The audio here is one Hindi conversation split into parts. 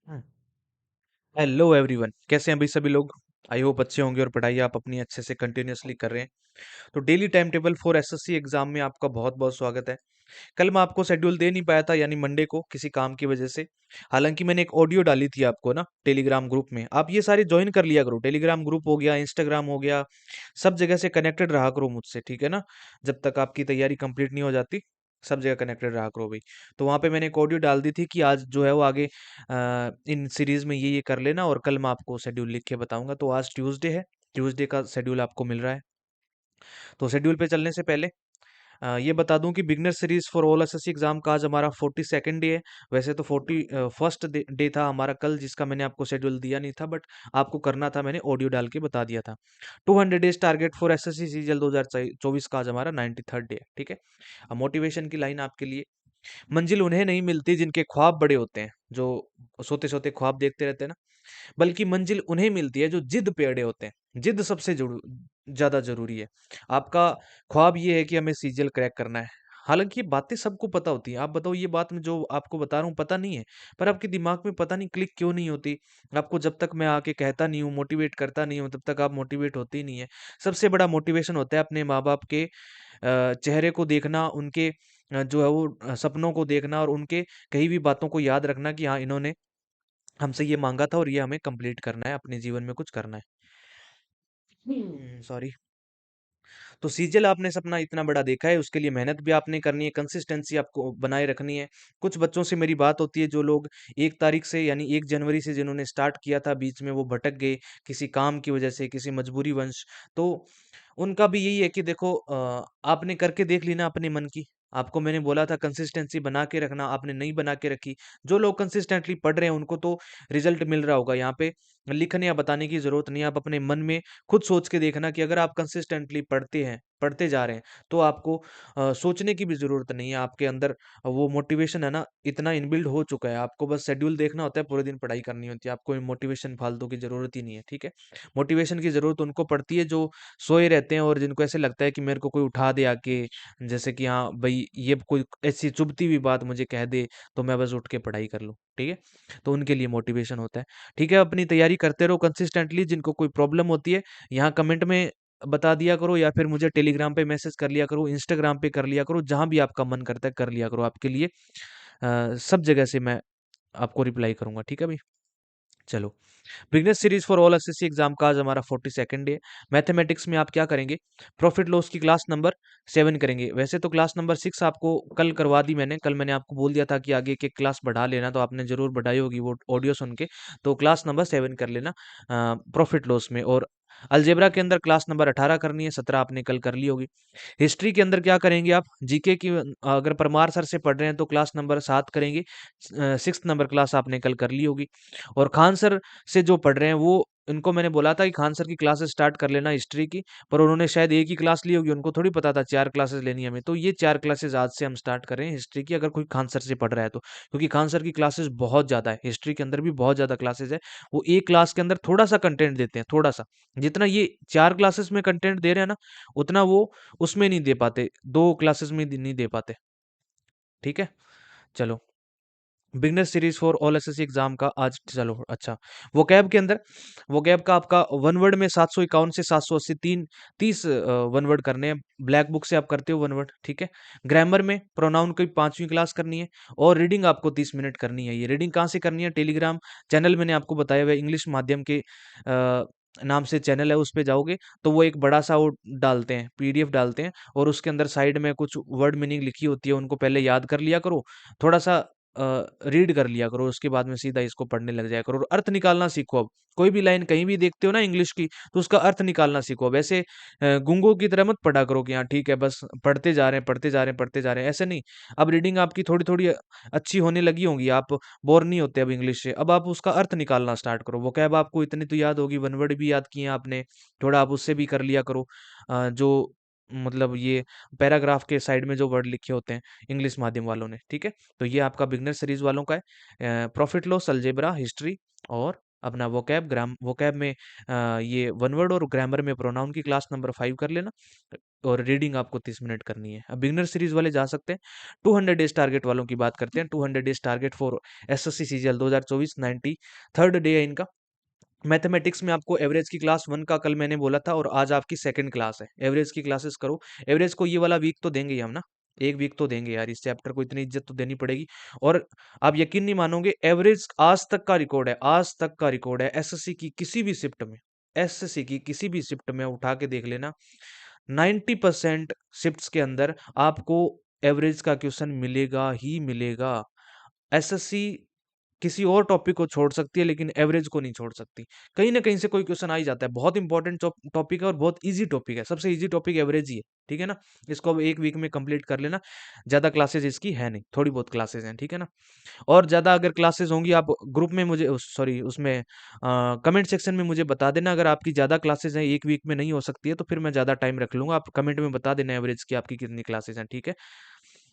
हम्म। हेलो एवरीवन, कैसे हैं भाई सभी लोग। आई होप अच्छे होंगे और पढ़ाई आप अपनी अच्छे से कंटिन्यूअसली कर रहे हैं। तो daily time table for SSC exam में आपका बहुत बहुत स्वागत है। कल मैं आपको शेड्यूल दे नहीं पाया था, यानी मंडे को, किसी काम की वजह से। हालांकि मैंने एक ऑडियो डाली थी आपको ना टेलीग्राम ग्रुप में, आप ये सारे ज्वाइन कर लिया करो। टेलीग्राम ग्रुप हो गया, इंस्टाग्राम हो गया, सब जगह से कनेक्टेड रहा करो मुझसे, ठीक है ना। जब तक आपकी तैयारी कंप्लीट नहीं हो जाती, सब जगह कनेक्टेड रहा करो भाई। तो वहां पे मैंने एक ऑडियो डाल दी थी कि आज जो है वो आगे इन सीरीज में ये कर लेना, और कल मैं आपको शेड्यूल लिख के बताऊंगा। तो आज ट्यूसडे है, ट्यूसडे का शेड्यूल आपको मिल रहा है। तो शेड्यूल पे चलने से पहले ये बता दूं कि beginner series for all SSC exam का आज हमारा 42nd डे है। वैसे तो 41st डे था हमारा कल, जिसका मैंने आपको शेड्यूल दिया नहीं था, बट आपको करना था, मैंने ऑडियो डाल के बता दिया था। 200 days target for SSC CGL 2024 का आज हमारा 93rd डे है, ठीक है। अब मोटिवेशन की लाइन आपके लिए। मंजिल उन्हें नहीं मिलती जिनके ख्वाब बड़े होते हैं, जो सोते सोते ख्वाब देखते रहते हैं ना, बल्कि मंजिल उन्हें मिलती है जो जिद पे अड़े होते हैं। जिद सबसे ज्यादा जरूरी है। आपका ख्वाब ये है कि हमें सीजीएल क्रैक करना है। हालांकि ये बातें सबको पता होती हैं। आप बताओ, ये बात मैं जो आपको बता रहा हूँ पता नहीं है, पर आपके दिमाग में पता नहीं क्लिक क्यों नहीं होती। आपको जब तक मैं आके कहता नहीं हूँ, मोटिवेट करता नहीं हूँ, तब तक आप मोटिवेट होते ही नहीं है। सबसे बड़ा मोटिवेशन होता है अपने माँ बाप के चेहरे को देखना, उनके जो है वो सपनों को देखना, और उनके कही भी बातों को याद रखना कि हाँ, इन्होंने हमसे ये मांगा था और ये हमें कंप्लीट करना है, अपने जीवन में कुछ करना है। सॉरी। तो सीजल आपने सपना इतना बड़ा देखा है, उसके लिए मेहनत भी आपने करनी है, कंसिस्टेंसी आपको बनाए रखनी है। कुछ बच्चों से मेरी बात होती है, जो लोग 1 तारीख से यानी 1 जनवरी से जिन्होंने स्टार्ट किया था, बीच में वो भटक गए किसी काम की वजह से, किसी मजबूरी वंश। तो उनका भी यही है कि देखो, आपने करके देख ली ना अपने मन की। आपको मैंने बोला था कंसिस्टेंसी बना के रखना, आपने नहीं बना के रखी। जो लोग कंसिस्टेंटली पढ़ रहे हैं उनको तो रिजल्ट मिल रहा होगा। यहाँ पे लिखने या बताने की जरूरत नहीं है, आप अपने मन में खुद सोच के देखना कि अगर आप कंसिस्टेंटली पढ़ते हैं, पढ़ते जा रहे हैं, तो आपको सोचने की भी जरूरत नहीं है। आपके अंदर वो मोटिवेशन है ना, इतना इनबिल्ड हो चुका है। आपको बस शेड्यूल देखना होता है, पूरे दिन पढ़ाई करनी होती है, आपको मोटिवेशन फालतू की जरूरत ही नहीं है, ठीक है। मोटिवेशन की जरूरत उनको पड़ती है जो सोए रहते हैं, और जिनको ऐसे लगता है कि मेरे को कोई उठा दे आके, जैसे कि हाँ भाई, ये कोई ऐसी चुभती हुई बात मुझे कह दे, तो मैं बस उठ के पढ़ाई कर लूँ, ठीक है। तो उनके लिए मोटिवेशन होता है। ठीक है, अपनी तैयारी करते रहो कंसिस्टेंटली। जिनको कोई प्रॉब्लम होती है, यहाँ कमेंट में बता दिया करो, या फिर मुझे टेलीग्राम पे मैसेज कर लिया करो, इंस्टाग्राम पे कर लिया करो, जहां भी आपका मन करता है कर लिया करो। आपके लिए सब जगह से मैं आपको रिप्लाई करूंगा, ठीक है भाई। चलो, bigness series for all SSC exam का आज हमारा 42nd डे। मैथमेटिक्स में आप क्या करेंगे? प्रॉफिट लॉस की क्लास नंबर 7 करेंगे। वैसे तो क्लास नंबर 6 आपको कल करवा दी मैंने। कल मैंने आपको बोल दिया था कि आगे एक क्लास बढ़ा लेना, तो आपने जरूर बढ़ाई होगी वो ऑडियो सुन के। तो क्लास नंबर 7 कर लेना प्रॉफिट लॉस में। और अलजेब्रा के अंदर क्लास नंबर 18 करनी है, 17 आपने कल कर ली होगी। हिस्ट्री के अंदर क्या करेंगे आप? जीके की अगर परमार सर से पढ़ रहे हैं तो क्लास नंबर 7 करेंगे। 6 नंबर क्लास आपने कल कर ली होगी। और खान सर से जो पढ़ रहे हैं, वो इनको मैंने बोला था कि खान सर की क्लासेस स्टार्ट कर लेना हिस्ट्री की, पर उन्होंने शायद एक ही क्लास ली होगी, उनको थोड़ी पता था 4 क्लासेस लेनी है हमें। तो ये 4 क्लासेस आज से हम स्टार्ट कर रहे हैं हिस्ट्री की, अगर कोई खान सर से पढ़ रहा है तो। क्योंकि खान सर की क्लासेस बहुत ज़्यादा है, हिस्ट्री के अंदर भी बहुत ज़्यादा क्लासेस है। वो एक क्लास के अंदर थोड़ा सा कंटेंट देते हैं, थोड़ा सा। जितना ये 4 क्लासेस में कंटेंट दे रहे हैं ना, उतना वो उसमें नहीं दे पाते, 2 क्लासेस में नहीं दे पाते, ठीक है। चलो, beginner series for all SSC exam का आज, चलो अच्छा। वोकैब के अंदर, वोकैब का आपका वन वर्ड में 751 से 780, 30 वन वर्ड करने हैं। ब्लैक बुक से आप करते हो वन वर्ड, ठीक है। ग्रामर में प्रोनाउन की 5वीं क्लास करनी है। और रीडिंग आपको 30 मिनट करनी है। ये रीडिंग कहाँ से करनी है? टेलीग्राम चैनल मैंने आपको बताया हुआ है, इंग्लिश माध्यम के नाम से चैनल है, उस पे जाओगे तो वो एक बड़ा सा वो डालते हैं, पीडीएफ डालते हैं, और उसके अंदर साइड में कुछ वर्ड मीनिंग लिखी होती है, उनको पहले याद कर लिया करो, थोड़ा सा रीड कर लिया करो, उसके बाद में सीधा इसको पढ़ने लग जाया करो, और अर्थ निकालना सीखो। अब कोई भी लाइन कहीं भी देखते हो ना इंग्लिश की, तो उसका अर्थ निकालना सीखो। अब ऐसे गूंगों की तरह मत पढ़ा करो कि हाँ ठीक है बस पढ़ते जा रहे हैं, पढ़ते जा रहे हैं, पढ़ते जा रहे हैं, ऐसे नहीं। अब रीडिंग आपकी थोड़ी थोड़ी अच्छी होने लगी होगी, आप बोर नहीं होते अब इंग्लिश से। अब आप उसका अर्थ निकालना स्टार्ट करो। वो कैब आपको इतनी तो याद होगी, वन वर्ड भी याद किए हैं आपने, थोड़ा आप उससे भी कर लिया करो। जो मतलब ये पैराग्राफ के साइड में जो वर्ड लिखे होते हैं इंग्लिश माध्यम वालों ने, ठीक है। तो ये आपका बिगनर सीरीज वालों का है, प्रॉफिट लॉस, अलजेब्रा, हिस्ट्री और अपना वोकैब में ये वन वर्ड और ग्रामर में प्रोनाउन की क्लास नंबर 5 कर लेना। और रीडिंग आपको 30 मिनट करनी है। अब बिगनर सीरीज वाले जा सकते हैं। 200 डेज टारगेट वालों की बात करते हैं। 200 days target for SSC CGL 2024 93 third day है इनका। मैथमेटिक्स में आपको एवरेज की क्लास 1 का कल मैंने बोला था, और आज आपकी सेकंड क्लास है। एवरेज की क्लासेस करो। एवरेज को ये वाला वीक तो देंगे ही हम ना, एक वीक तो देंगे यार, इस चैप्टर को इतनी इज्जत तो देनी पड़ेगी। और आप यकीन नहीं मानोगे, एवरेज आज तक का रिकॉर्ड है, आज तक का रिकॉर्ड है एसएससी की किसी भी शिफ्ट में। एसएससी की किसी भी शिफ्ट में उठा के देख लेना, 90% शिफ्ट्स के अंदर आपको एवरेज का क्वेश्चन मिलेगा ही मिलेगा। एसएससी किसी और टॉपिक को छोड़ सकती है, लेकिन एवरेज को नहीं छोड़ सकती। कहीं ना कहीं से कोई क्वेश्चन आ ही जाता है। बहुत इंपॉर्टेंट टॉपिक है और बहुत इजी टॉपिक है। सबसे इजी टॉपिक एवरेज ही है, ठीक है ना। इसको अब एक वीक में कंप्लीट कर लेना। ज्यादा क्लासेस इसकी है नहीं, थोड़ी बहुत क्लासेस हैं, ठीक है ना। और ज्यादा अगर क्लासेस होंगी, आप ग्रुप में मुझे, सॉरी उसमें कमेंट सेक्शन में मुझे बता देना। अगर आपकी ज्यादा क्लासेस हैं, एक वीक में नहीं हो सकती है, तो फिर मैं ज्यादा टाइम रख लूंगा। आप कमेंट में बता देना एवरेज की आपकी कितनी क्लासेस हैं, ठीक है।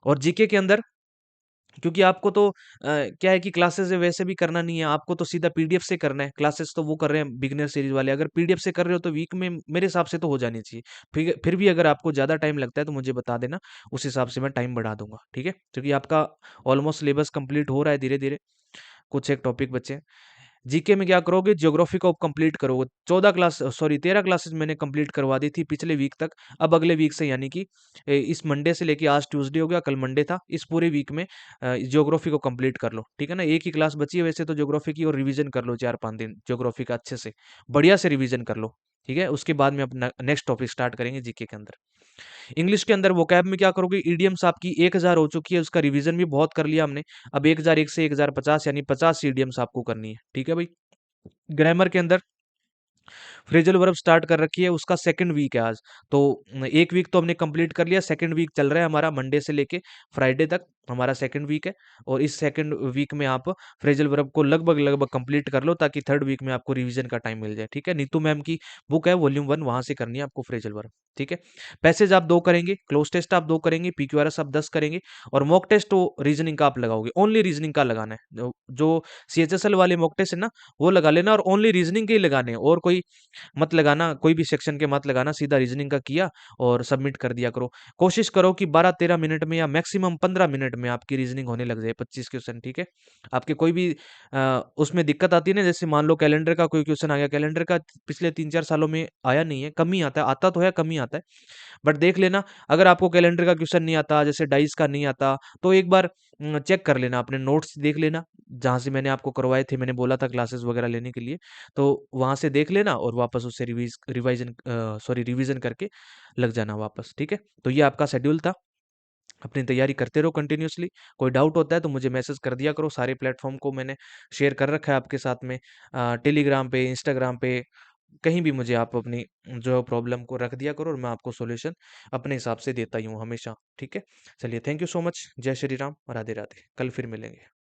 और जीके के अंदर, क्योंकि आपको तो क्या है कि क्लासेस वैसे भी करना नहीं है, आपको तो सीधा पीडीएफ से करना है। क्लासेस तो वो कर रहे हैं बिगिनर सीरीज वाले। अगर पीडीएफ से कर रहे हो तो वीक में मेरे हिसाब से तो हो जानी चाहिए। फिर भी अगर आपको ज़्यादा टाइम लगता है तो मुझे बता देना, उस हिसाब से मैं टाइम बढ़ा दूंगा, ठीक है। क्योंकि आपका ऑलमोस्ट सिलेबस कंप्लीट हो रहा है धीरे धीरे, कुछ एक टॉपिक बचे हैं। जीके में क्या करोगे, ज्योग्राफी को कंप्लीट करोगे। 13 क्लासेस मैंने कंप्लीट करवा दी थी पिछले वीक तक। अब अगले वीक से, यानी कि इस मंडे से लेके, आज ट्यूसडे हो गया, कल मंडे था, इस पूरे वीक में ज्योग्राफी को कंप्लीट कर लो, ठीक है ना। एक ही क्लास बची है वैसे तो ज्योग्राफी की, और रिवीजन कर लो 4-5 दिन ज्योग्राफी का अच्छे से, बढ़िया से रिवीजन कर लो, ठीक है। उसके बाद में अपना नेक्स्ट टॉपिक स्टार्ट करेंगे जीके के अंदर। इंग्लिश के अंदर वोकैब में क्या करोगे, ईडीएम्स आपकी 1000 हो चुकी है, उसका रिवीजन भी बहुत कर लिया हमने। अब 1001 से 1050, यानी 50 ईडीएम्स आपको करनी है, ठीक है भाई। ग्रामर के अंदर फ्रेजल वर्ब स्टार्ट कर रखी है, उसका सेकंड वीक है आज। तो एक वीक तो हमने कंप्लीट कर लिया, सेकंड वीक चल रहा है हमारा, मंडे से लेके फ्राइडे तक हमारा सेकंड वीक है। और इस सेकंड वीक में आप फ्रेजल वर्ब को लगभग लगभग कंप्लीट कर लो, ताकि थर्ड वीक में आपको रिवीजन का टाइम मिल जाए, ठीक है। नीतू मैम की बुक है वॉल्यूम 1, वहां से करनी है आपको फ्रेजल वर्ब, ठीक है। पैसेज आप 2 करेंगे, क्लोज टेस्ट आप 2 करेंगे, पीक्यूआरएस आप 10 करेंगे, और मॉक टेस्ट तो रीजनिंग का आप लगाओगे, ओनली रीजनिंग का लगाना है। जो सीएचएसएल वाले मॉक टेस्ट है ना, वो लगा लेना, और ओनली रीजनिंग के ही लगाने हैं, और कोई मत लगाना, कोई भी सेक्शन के मत लगाना, सीधा रीजनिंग का किया और सबमिट कर दिया करो। कोशिश करो कि 12-13 मिनट में या मैक्सिमम 15 मिनट में आपकी रीजनिंग होने लग जाए, 25 क्वेश्चन, ठीक है। आपके कोई भी उसमें दिक्कत आती है ना, जैसे मान लो कैलेंडर का कोई क्वेश्चन आ गया, कैलेंडर का पिछले 3-4 सालों में आया नहीं है, कम ही आता है, आता तो है, कम ही आता है। बट देख लेना, अगर आपको कैलेंडर का क्वेश्चन नहीं आता, जैसे डाइस का नहीं आता, तो एक बार चेक कर लेना, अपने नोट्स देख लेना, जहाँ से मैंने आपको करवाए थे, मैंने बोला था क्लासेस वगैरह लेने के लिए, तो वहां से देख लेना, और वापस उससे रिवीजन करके लग जाना वापस, ठीक है। तो ये आपका शेड्यूल था। अपनी तैयारी करते रहो कंटिन्यूअसली। कोई डाउट होता है तो मुझे मैसेज कर दिया करो। सारे प्लेटफॉर्म को मैंने शेयर कर रखा है आपके साथ में, टेलीग्राम पे, इंस्टाग्राम पे, कहीं भी मुझे आप अपनी जो प्रॉब्लम को रख दिया करो, और मैं आपको सॉल्यूशन अपने हिसाब से देता ही हूँ हमेशा, ठीक है। चलिए, थैंक यू सो मच। जय श्री राम, राधे राधे। कल फिर मिलेंगे।